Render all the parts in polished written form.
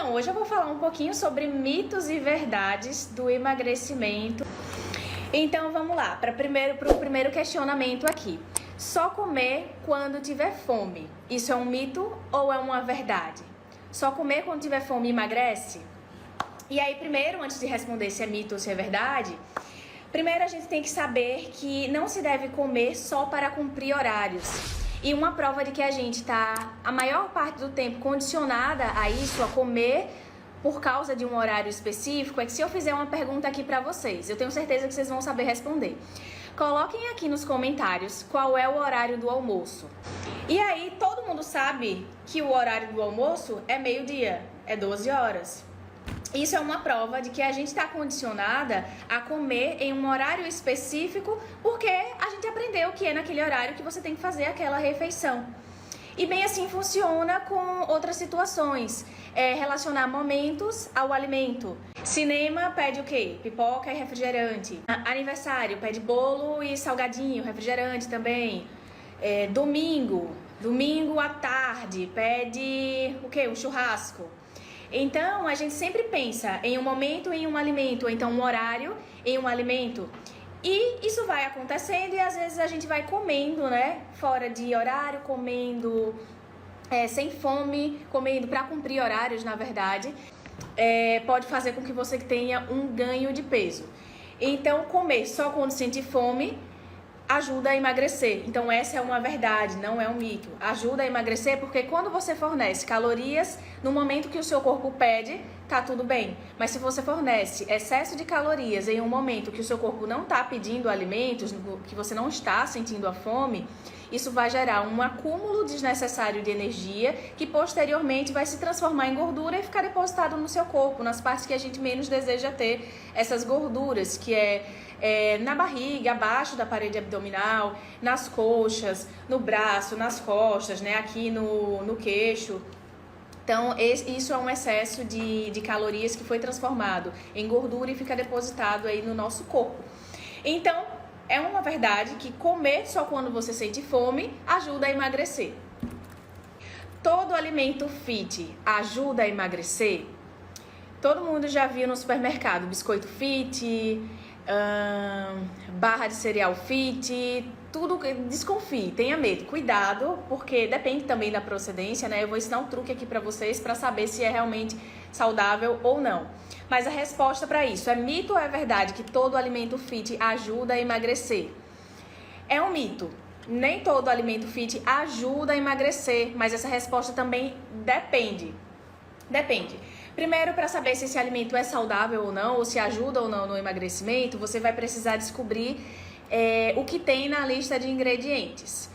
Então, hoje eu vou falar um pouquinho sobre mitos e verdades do emagrecimento. Então, vamos lá, para o primeiro questionamento aqui. Só comer quando tiver fome. Isso é um mito ou é uma verdade? Só comer quando tiver fome emagrece? E aí, primeiro, antes de responder se é mito ou se é verdade, primeiro a gente tem que saber que não se deve comer só para cumprir horários. E uma prova de que a gente está, a maior parte do tempo, condicionada a isso, a comer por causa de um horário específico, é que se eu fizer uma pergunta aqui para vocês, eu tenho certeza que vocês vão saber responder. Coloquem aqui nos comentários qual é o horário do almoço. E aí, todo mundo sabe que o horário do almoço é meio-dia, é 12 horas. Isso é uma prova de que a gente está condicionada a comer em um horário específico porque a gente aprendeu que é naquele horário que você tem que fazer aquela refeição. E bem assim funciona com outras situações. Relacionar momentos ao alimento. Cinema pede o quê? Pipoca e refrigerante. Aniversário pede bolo e salgadinho, refrigerante também. Domingo à tarde pede o quê? Um churrasco. Então, a gente sempre pensa em um momento, em um alimento, ou então um horário, em um alimento. E isso vai acontecendo e às vezes a gente vai comendo, né? Fora de horário, comendo sem fome, comendo para cumprir horários, na verdade. Pode fazer com que você tenha um ganho de peso. Então, comer só quando sentir fome ajuda a emagrecer. Então essa é uma verdade, não é um mito. Ajuda a emagrecer porque quando você fornece calorias no momento que o seu corpo pede, tá tudo bem. Mas se você fornece excesso de calorias em um momento que o seu corpo não está pedindo alimentos, que você não está sentindo a fome, isso vai gerar um acúmulo desnecessário de energia que posteriormente vai se transformar em gordura e ficar depositado no seu corpo, nas partes que a gente menos deseja ter essas gorduras, que na barriga, abaixo da parede abdominal, nas coxas, no braço, nas costas, né, aqui no queixo. Então, isso é um excesso de calorias que foi transformado em gordura e fica depositado aí no nosso corpo. Então, é uma verdade que comer só quando você sente fome ajuda a emagrecer. Todo alimento fit ajuda a emagrecer? Todo mundo já viu no supermercado biscoito fit, barra de cereal fit, tudo. Desconfie, tenha medo, cuidado, porque depende também da procedência, né? Eu vou ensinar um truque aqui pra vocês pra saber se é realmente saudável ou não. Mas a resposta pra isso é mito ou é verdade que todo alimento fit ajuda a emagrecer? É um mito. Nem todo alimento fit ajuda a emagrecer, mas essa resposta também depende. Primeiro, para saber se esse alimento é saudável ou não, ou se ajuda ou não no emagrecimento, você vai precisar descobrir o que tem na lista de ingredientes.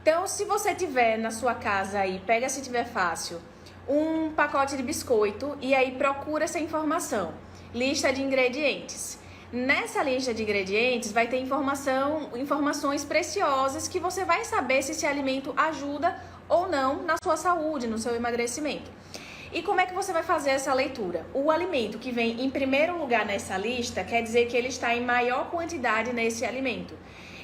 Então, se você tiver na sua casa aí, pega se tiver fácil, um pacote de biscoito e aí procura essa informação. Lista de ingredientes. Nessa lista de ingredientes vai ter informações preciosas que você vai saber se esse alimento ajuda ou não na sua saúde, no seu emagrecimento. E como é que você vai fazer essa leitura? O alimento que vem em primeiro lugar nessa lista quer dizer que ele está em maior quantidade nesse alimento.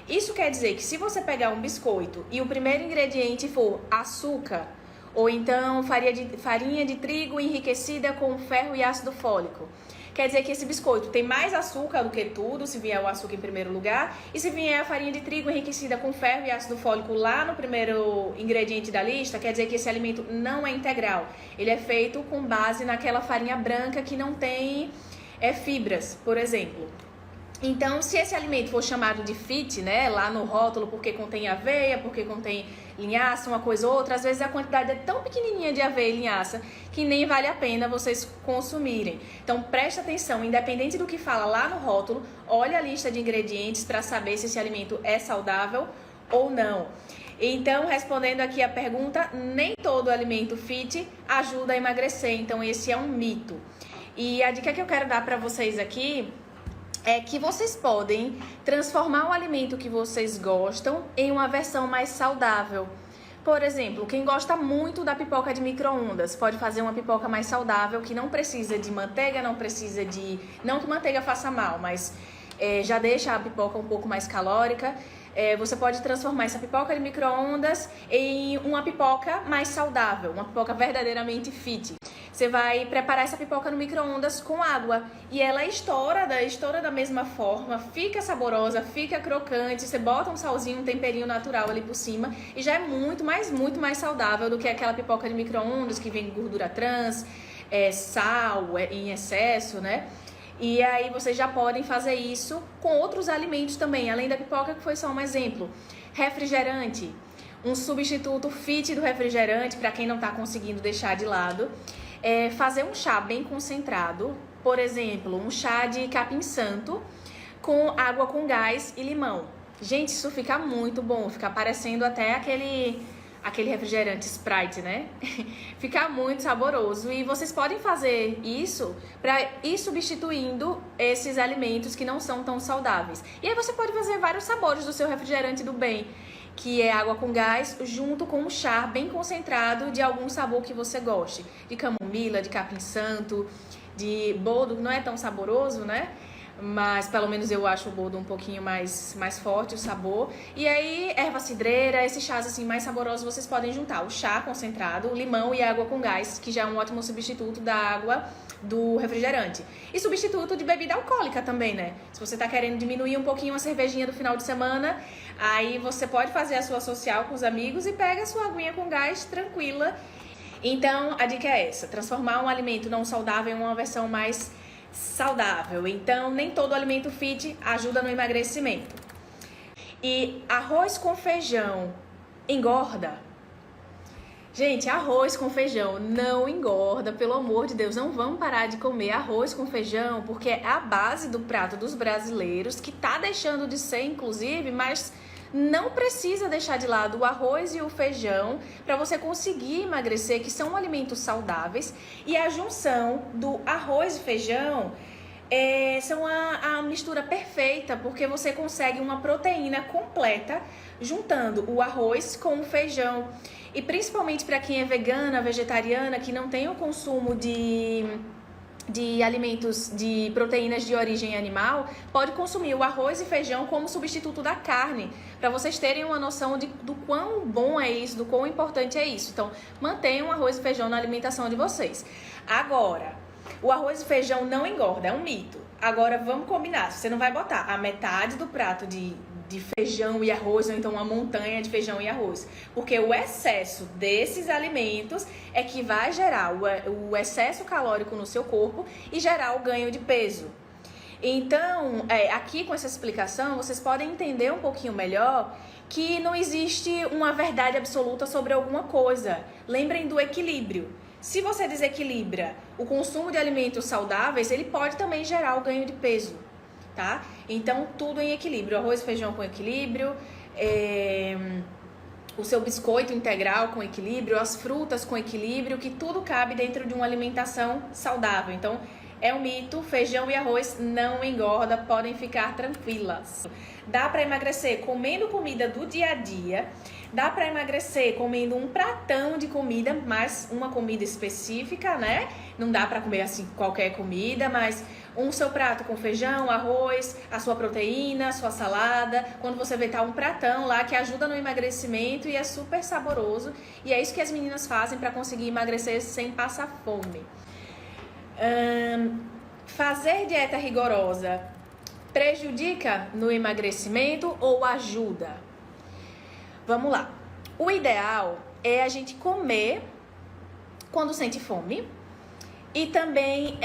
Isso quer dizer que se você pegar um biscoito e o primeiro ingrediente for açúcar, ou então farinha de trigo enriquecida com ferro e ácido fólico, quer dizer que esse biscoito tem mais açúcar do que tudo, se vier o açúcar em primeiro lugar, e se vier a farinha de trigo enriquecida com ferro e ácido fólico lá no primeiro ingrediente da lista, quer dizer que esse alimento não é integral. Ele é feito com base naquela farinha branca que não tem fibras, por exemplo. Então, se esse alimento for chamado de fit, né, lá no rótulo, porque contém aveia, porque contém linhaça, uma coisa ou outra, às vezes a quantidade é tão pequenininha de aveia e linhaça que nem vale a pena vocês consumirem. Então, presta atenção, independente do que fala lá no rótulo, olha a lista de ingredientes para saber se esse alimento é saudável ou não. Então, respondendo aqui a pergunta, nem todo alimento fit ajuda a emagrecer, então esse é um mito. E a dica que eu quero dar para vocês aqui é que vocês podem transformar o alimento que vocês gostam em uma versão mais saudável. Por exemplo, quem gosta muito da pipoca de micro-ondas pode fazer uma pipoca mais saudável, que não precisa de manteiga, não precisa de... Não que manteiga faça mal, mas já deixa a pipoca um pouco mais calórica. Você pode transformar essa pipoca de micro-ondas em uma pipoca mais saudável, uma pipoca verdadeiramente fit. você vai preparar essa pipoca no micro-ondas com água e ela estoura da mesma forma, fica saborosa, fica crocante, você bota um salzinho, um temperinho natural ali por cima e já é muito mais saudável do que aquela pipoca de micro-ondas que vem gordura trans, sal em excesso, né? E aí vocês já podem fazer isso com outros alimentos também, além da pipoca que foi só um exemplo. Refrigerante, um substituto fit do refrigerante para quem não está conseguindo deixar de lado. Fazer um chá bem concentrado, por exemplo, um chá de capim-santo com água com gás e limão. Gente, isso fica muito bom, fica parecendo até aquele refrigerante Sprite, né? Fica muito saboroso e vocês podem fazer isso para ir substituindo esses alimentos que não são tão saudáveis. E aí você pode fazer vários sabores do seu refrigerante do bem, que é água com gás, junto com um chá bem concentrado de algum sabor que você goste. De camomila, de capim-santo, de boldo, que não é tão saboroso, né? Mas pelo menos eu acho o boldo um pouquinho mais forte o sabor. E aí, erva cidreira, esses chás assim mais saborosos, vocês podem juntar o chá concentrado, o limão e a água com gás, que já é um ótimo substituto da água do refrigerante. E substituto de bebida alcoólica também, né? Se você tá querendo diminuir um pouquinho a cervejinha do final de semana, aí você pode fazer a sua social com os amigos e pega a sua aguinha com gás tranquila. Então, a dica é essa: transformar um alimento não saudável em uma versão mais saudável. Então, nem todo alimento fit ajuda no emagrecimento. E arroz com feijão engorda? Gente, arroz com feijão não engorda, pelo amor de Deus, não vamos parar de comer arroz com feijão, porque é a base do prato dos brasileiros, que tá deixando de ser, inclusive, mas não precisa deixar de lado o arroz e o feijão para você conseguir emagrecer, que são alimentos saudáveis. E a junção do arroz e feijão são a mistura perfeita, porque você consegue uma proteína completa juntando o arroz com o feijão. E principalmente para quem é vegana, vegetariana, que não tem o consumo de alimentos, de proteínas de origem animal, pode consumir o arroz e feijão como substituto da carne, para vocês terem uma noção do quão bom é isso, do quão importante é isso. Então, mantenham o arroz e feijão na alimentação de vocês. Agora, o arroz e feijão não engorda, é um mito. Agora, vamos combinar, você não vai botar a metade do prato de feijão e arroz, ou então uma montanha de feijão e arroz, porque o excesso desses alimentos é que vai gerar o excesso calórico no seu corpo e gerar o ganho de peso. Então, aqui com essa explicação, vocês podem entender um pouquinho melhor que não existe uma verdade absoluta sobre alguma coisa. Lembrem do equilíbrio. Se você desequilibra o consumo de alimentos saudáveis, ele pode também gerar o ganho de peso. Tá? Então, tudo em equilíbrio. Arroz e feijão com equilíbrio, o seu biscoito integral com equilíbrio, as frutas com equilíbrio, que tudo cabe dentro de uma alimentação saudável. Então, é um mito, feijão e arroz não engorda, podem ficar tranquilas. Dá para emagrecer comendo comida do dia a dia, dá para emagrecer comendo um pratão de comida, mas uma comida específica, né? Não dá para comer assim qualquer comida, mas seu prato com feijão, arroz, a sua proteína, a sua salada. Quando você vê, tá um pratão lá que ajuda no emagrecimento e é super saboroso. E é isso que as meninas fazem para conseguir emagrecer sem passar fome. Fazer dieta rigorosa prejudica no emagrecimento ou ajuda? Vamos lá. O ideal é a gente comer quando sente fome e também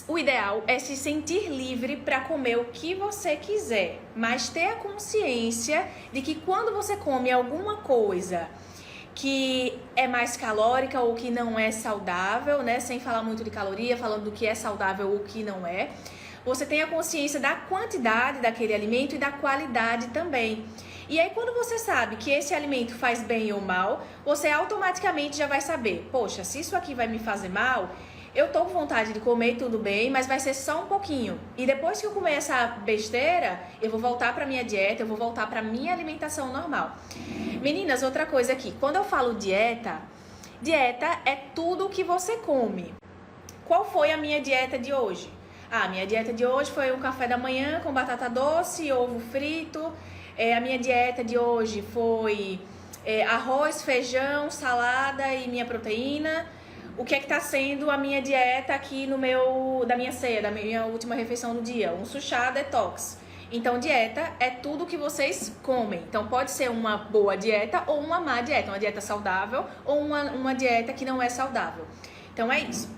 o ideal é se sentir livre para comer o que você quiser, mas ter a consciência de que quando você come alguma coisa que é mais calórica ou que não é saudável, né, sem falar muito de caloria, falando do que é saudável ou o que não é, você tem a consciência da quantidade daquele alimento e da qualidade também. E aí, quando você sabe que esse alimento faz bem ou mal, você automaticamente já vai saber, poxa, se isso aqui vai me fazer mal, eu tô com vontade de comer, tudo bem, mas vai ser só um pouquinho. E depois que eu comer essa besteira, eu vou voltar pra minha dieta, eu vou voltar pra minha alimentação normal. Meninas, outra coisa aqui, quando eu falo dieta é tudo o que você come. Qual foi a minha dieta de hoje? A minha dieta de hoje foi um café da manhã com batata doce, ovo frito. A minha dieta de hoje foi arroz, feijão, salada e minha proteína. o que é que tá sendo a minha dieta aqui da minha ceia, da minha última refeição do dia? Um sushá detox. Então, dieta é tudo que vocês comem. Então, pode ser uma boa dieta ou uma má dieta. Uma dieta saudável ou uma dieta que não é saudável. Então, é isso.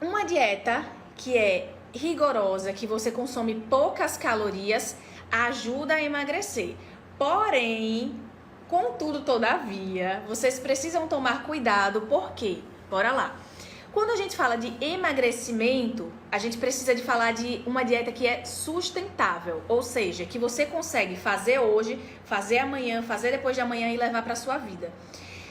Uma dieta que é rigorosa, que você consome poucas calorias, ajuda a emagrecer. Porém, contudo, todavia, vocês precisam tomar cuidado. Por quê? Bora lá. Quando a gente fala de emagrecimento, a gente precisa de falar de uma dieta que é sustentável, ou seja, que você consegue fazer hoje, fazer amanhã, fazer depois de amanhã e levar para a sua vida.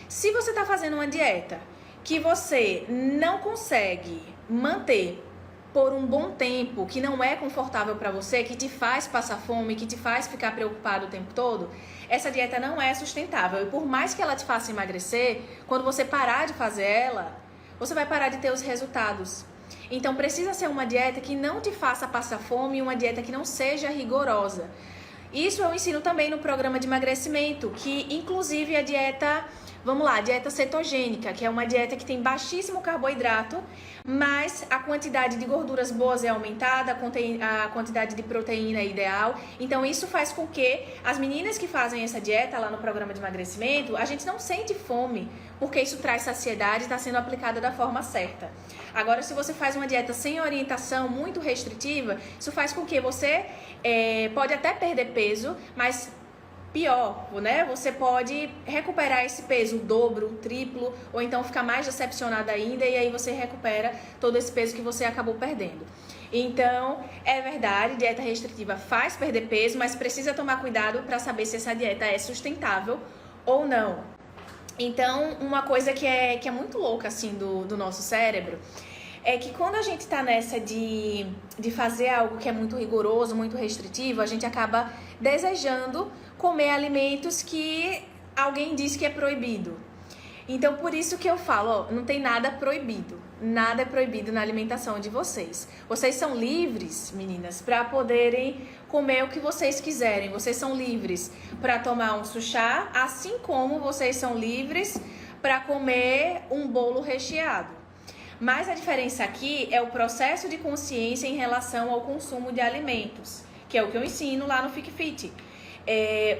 Se você está fazendo uma dieta que você não consegue manter por um bom tempo, que não é confortável para você, que te faz passar fome, que te faz ficar preocupado o tempo todo, essa dieta não é sustentável. E por mais que ela te faça emagrecer, quando você parar de fazer ela, você vai parar de ter os resultados. Então precisa ser uma dieta que não te faça passar fome e uma dieta que não seja rigorosa. Isso eu ensino também no programa de emagrecimento, que inclusive a dieta, vamos lá, dieta cetogênica, que é uma dieta que tem baixíssimo carboidrato, mas a quantidade de gorduras boas é aumentada, a quantidade de proteína é ideal. Então isso faz com que as meninas que fazem essa dieta lá no programa de emagrecimento, a gente não sente fome, porque isso traz saciedade e está sendo aplicada da forma certa. Agora, se você faz uma dieta sem orientação, muito restritiva, isso faz com que você pode até perder peso, mas pior, né? Você pode recuperar esse peso, o dobro, o triplo, ou então ficar mais decepcionada ainda e aí você recupera todo esse peso que você acabou perdendo. Então, é verdade, dieta restritiva faz perder peso, mas precisa tomar cuidado para saber se essa dieta é sustentável ou não. Então, uma coisa que é muito louca, assim, do nosso cérebro, é que quando a gente tá nessa de fazer algo que é muito rigoroso, muito restritivo, a gente acaba desejando comer alimentos que alguém diz que é proibido. Então, por isso que eu falo, ó, não tem nada proibido. Nada é proibido na alimentação de vocês. Vocês são livres, meninas, para poderem comer o que vocês quiserem. Vocês são livres para tomar um sushá, assim como vocês são livres para comer um bolo recheado. Mas a diferença aqui é o processo de consciência em relação ao consumo de alimentos, que é o que eu ensino lá no FICFIT.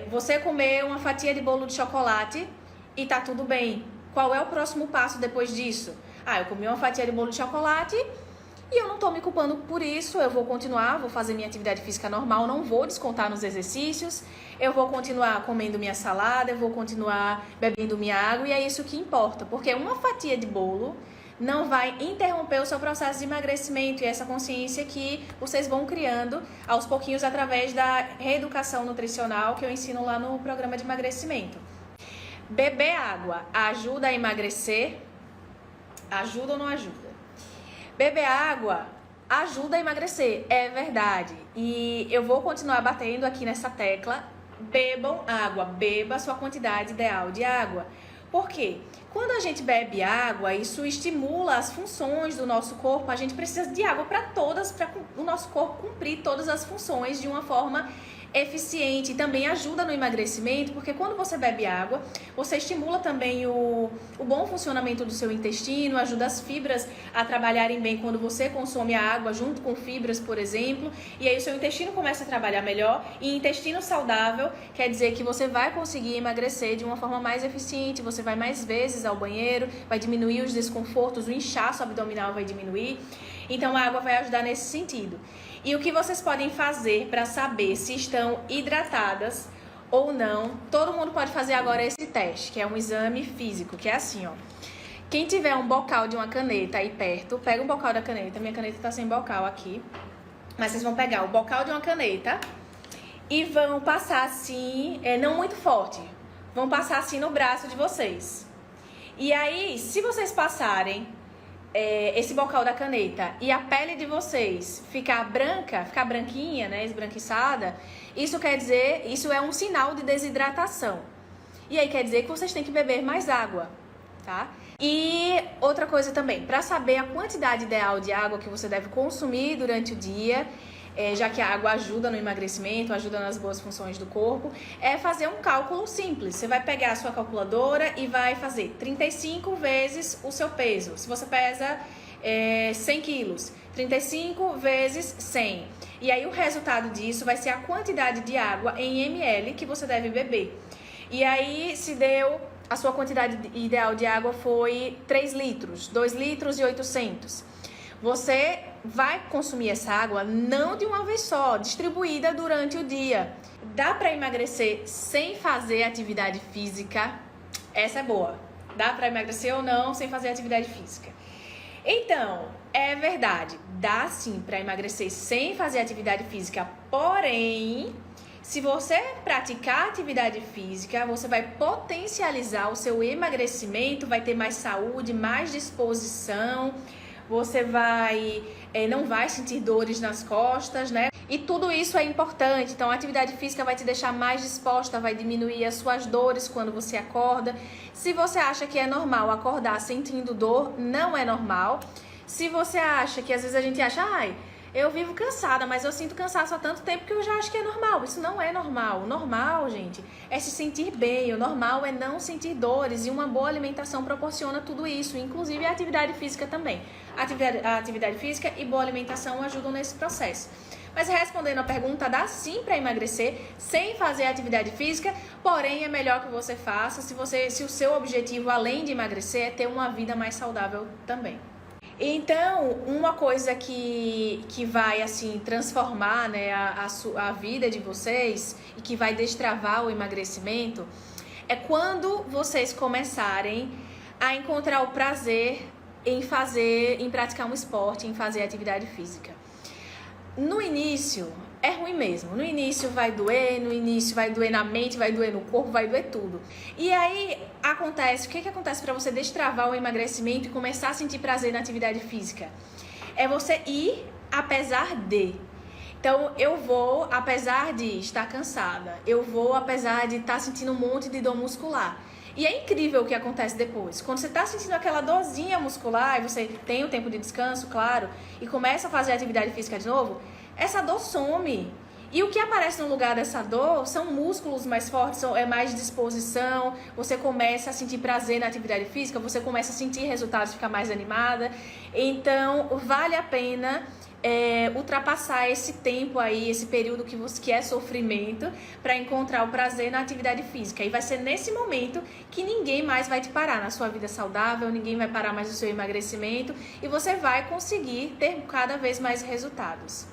Você comer uma fatia de bolo de chocolate e tá tudo bem. Qual é o próximo passo depois disso? Eu comi uma fatia de bolo de chocolate e eu não tô me culpando por isso. Eu vou continuar, vou fazer minha atividade física normal, não vou descontar nos exercícios. Eu vou continuar comendo minha salada, eu vou continuar bebendo minha água e é isso que importa. Porque uma fatia de bolo não vai interromper o seu processo de emagrecimento e essa consciência que vocês vão criando aos pouquinhos através da reeducação nutricional que eu ensino lá no programa de emagrecimento. Beber água ajuda a emagrecer? Ajuda ou não ajuda? Beber água ajuda a emagrecer, é verdade. E eu vou continuar batendo aqui nessa tecla. Bebam água, beba a sua quantidade ideal de água. Por quê? Quando a gente bebe água, isso estimula as funções do nosso corpo. A gente precisa de água para o nosso corpo cumprir todas as funções de uma forma eficiente. E também ajuda no emagrecimento, porque quando você bebe água, você estimula também o bom funcionamento do seu intestino, ajuda as fibras a trabalharem bem quando você consome a água junto com fibras, por exemplo, e aí o seu intestino começa a trabalhar melhor. E intestino saudável quer dizer que você vai conseguir emagrecer de uma forma mais eficiente, você vai mais vezes ao banheiro, vai diminuir os desconfortos, o inchaço abdominal vai diminuir. Então a água vai ajudar nesse sentido. E o que vocês podem fazer para saber se estão hidratadas ou não? Todo mundo pode fazer agora esse teste, que é um exame físico, que é assim, ó. Quem tiver um bocal de uma caneta aí perto, pega um bocal da caneta. Minha caneta tá sem bocal aqui. Mas vocês vão pegar o bocal de uma caneta e vão passar assim, não muito forte. Vão passar assim no braço de vocês. E aí, se vocês passarem esse bocal da caneta e a pele de vocês ficar branca, ficar branquinha, né, esbranquiçada, isso quer dizer, isso é um sinal de desidratação. E aí quer dizer que vocês têm que beber mais água, tá? E outra coisa também, para saber a quantidade ideal de água que você deve consumir durante o dia, já que a água ajuda no emagrecimento, ajuda nas boas funções do corpo, é fazer um cálculo simples. Você vai pegar a sua calculadora e vai fazer 35 vezes o seu peso. Se você pesa 100 quilos, 35 vezes 100. E aí o resultado disso vai ser a quantidade de água em ml que você deve beber. E aí se deu, a sua quantidade ideal de água foi 3 litros, 2 litros e 800. Você vai consumir essa água não de uma vez só, distribuída durante o dia. Dá para emagrecer sem fazer atividade física? Essa é boa. Dá para emagrecer ou não sem fazer atividade física? Então, é verdade, dá sim para emagrecer sem fazer atividade física, porém, se você praticar atividade física, você vai potencializar o seu emagrecimento, vai ter mais saúde, mais disposição, você não vai sentir dores nas costas, né? E tudo isso é importante. Então, a atividade física vai te deixar mais disposta, vai diminuir as suas dores quando você acorda. Se você acha que é normal acordar sentindo dor, não é normal. Se você acha que às vezes a gente acha, eu vivo cansada, mas eu sinto cansaço há tanto tempo que eu já acho que é normal. Isso não é normal. O normal, gente, é se sentir bem. O normal é não sentir dores. E uma boa alimentação proporciona tudo isso, inclusive a atividade física também. A atividade física e boa alimentação ajudam nesse processo. Mas respondendo a pergunta, dá sim para emagrecer sem fazer atividade física, porém é melhor que você faça se o seu objetivo, além de emagrecer, é ter uma vida mais saudável também. Então, uma coisa que vai assim transformar, né, a vida de vocês e que vai destravar o emagrecimento é quando vocês começarem a encontrar o prazer em praticar um esporte, em fazer atividade física. No início é ruim mesmo, no início vai doer na mente, vai doer no corpo, vai doer tudo. E aí o que acontece para você destravar o emagrecimento e começar a sentir prazer na atividade física? É você ir apesar de. Então eu vou apesar de estar cansada, eu vou apesar de estar sentindo um monte de dor muscular. E é incrível o que acontece depois. Quando você está sentindo aquela dorzinha muscular, e você tem o tempo de descanso, claro, e começa a fazer atividade física de novo, essa dor some. E o que aparece no lugar dessa dor são músculos mais fortes, é mais disposição, você começa a sentir prazer na atividade física, você começa a sentir resultados, ficar mais animada. Então, vale a pena ultrapassar esse tempo aí, esse período que é sofrimento, para encontrar o prazer na atividade física. E vai ser nesse momento que ninguém mais vai te parar na sua vida saudável, ninguém vai parar mais o seu emagrecimento e você vai conseguir ter cada vez mais resultados.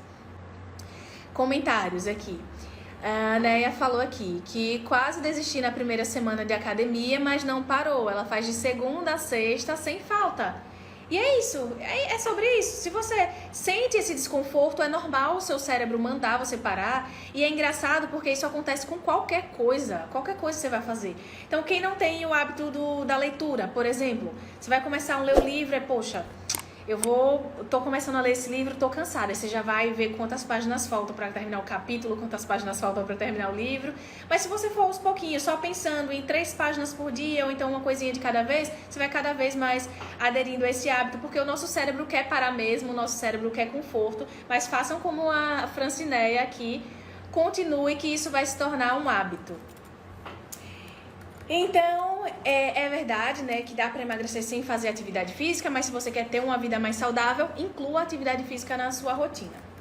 Comentários aqui. A Neia falou aqui que quase desistiu na primeira semana de academia, mas não parou. Ela faz de segunda a sexta sem falta. E é isso, é sobre isso. Se você sente esse desconforto, é normal o seu cérebro mandar você parar. E é engraçado porque isso acontece com qualquer coisa que você vai fazer. Então, quem não tem o hábito da leitura, por exemplo, você vai começar a ler o livro, poxa, tô começando a ler esse livro, tô cansada. Aí você já vai ver quantas páginas faltam para terminar o capítulo, quantas páginas faltam para terminar o livro. Mas se você for aos pouquinhos, só pensando em 3 páginas por dia, ou então uma coisinha de cada vez, você vai cada vez mais aderindo a esse hábito, porque o nosso cérebro quer parar mesmo, o nosso cérebro quer conforto, mas façam como a Francineia aqui, continue que isso vai se tornar um hábito. Então, é verdade, né, que dá para emagrecer sem fazer atividade física, mas se você quer ter uma vida mais saudável, inclua a atividade física na sua rotina.